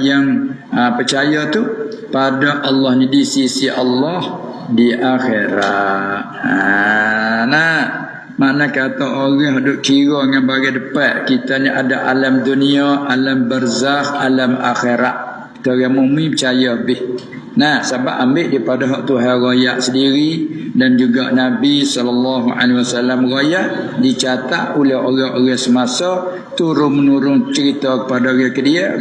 yang percaya tu pada Allah ni di sisi Allah di akhirat. Nah, mana kata orang duk kira dengan bagi depan kita ni ada alam dunia, alam barzakh, alam akhirat. Kita orang mukmin percaya lebih. Nah, sebab ambil daripada hak Tuhan raya sendiri dan juga Nabi SAW raya dicatat oleh orang-orang semasa turun menurun cerita kepada orang dia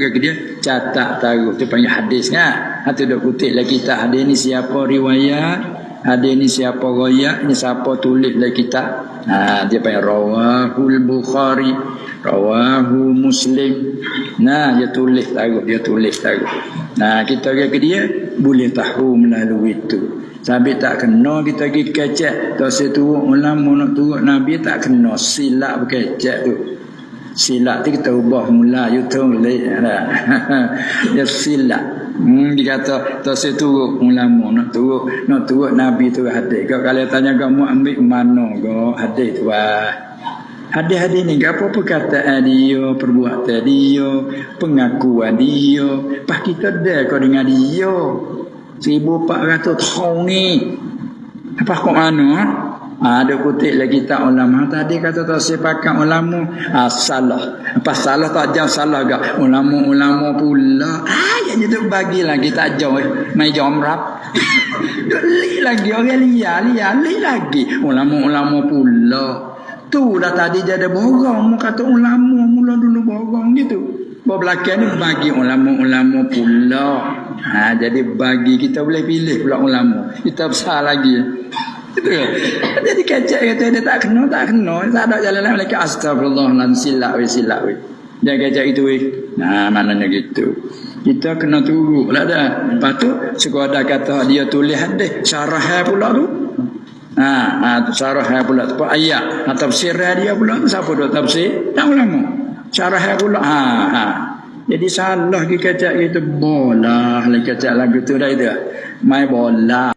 catat taruh tu panggil hadis kan. Hatu dak kutip lah kita hadis ni siapa riwayat, hadis ni siapa raya, ni siapa tulis lah kita. Dia panggil rawahul Bukhari, rawahu Muslim. Nah, dia tulis taruh. Nah, kita ke dia boleh tahu melalui itu. Sampai tak kena kita pergi kecek. Tak seturut ulama nak turut Nabi tak kena silap berkecek tu. Silap tu kita ubah mula you tulis. Dia silap. Dia kata tak seturut ulama nak turut Nabi tu hadis. Kalau tanya kamu ambil mana kau hadis tu Hadis-hadis ni apa perkataan dia, perbuatan dia, pengakuan dia. Pas kita dah kau dengan dia 1400 tahun ni. Apa kau mana? Ada kutip lagi tak ulama tadi kata tak sepakat ulama. Salah. Pas salah tak jauh salah gak. Ulama pula. Yang tu bagilah kita jauh mai jomrap. Li lagi orang liar li lagi. Ulama pula. Tu dah tadi dia ada borong. Mu kata ulama mula dulu borong gitu. Belakang ni bagi ulama pula. Jadi bagi kita boleh pilih pula ulama. Kita besar lagi. Gitu. Jadi kacak kata dia tak kena. Tak ada jalan lain lagi. Astagfirullah. Silap weh. Dia kacak itu weh. Maknanya gitu. Kita kena turut lah dah. Lepas tu sekadar kata dia tulis hadis. Syarah pula tu. Syarah pula tu ayat tafsir dia pula tu siapa dah tafsir tak ulama syarah pula jadi salah ke kacak itu bola lagi kacak lagu tu dah itu mai bola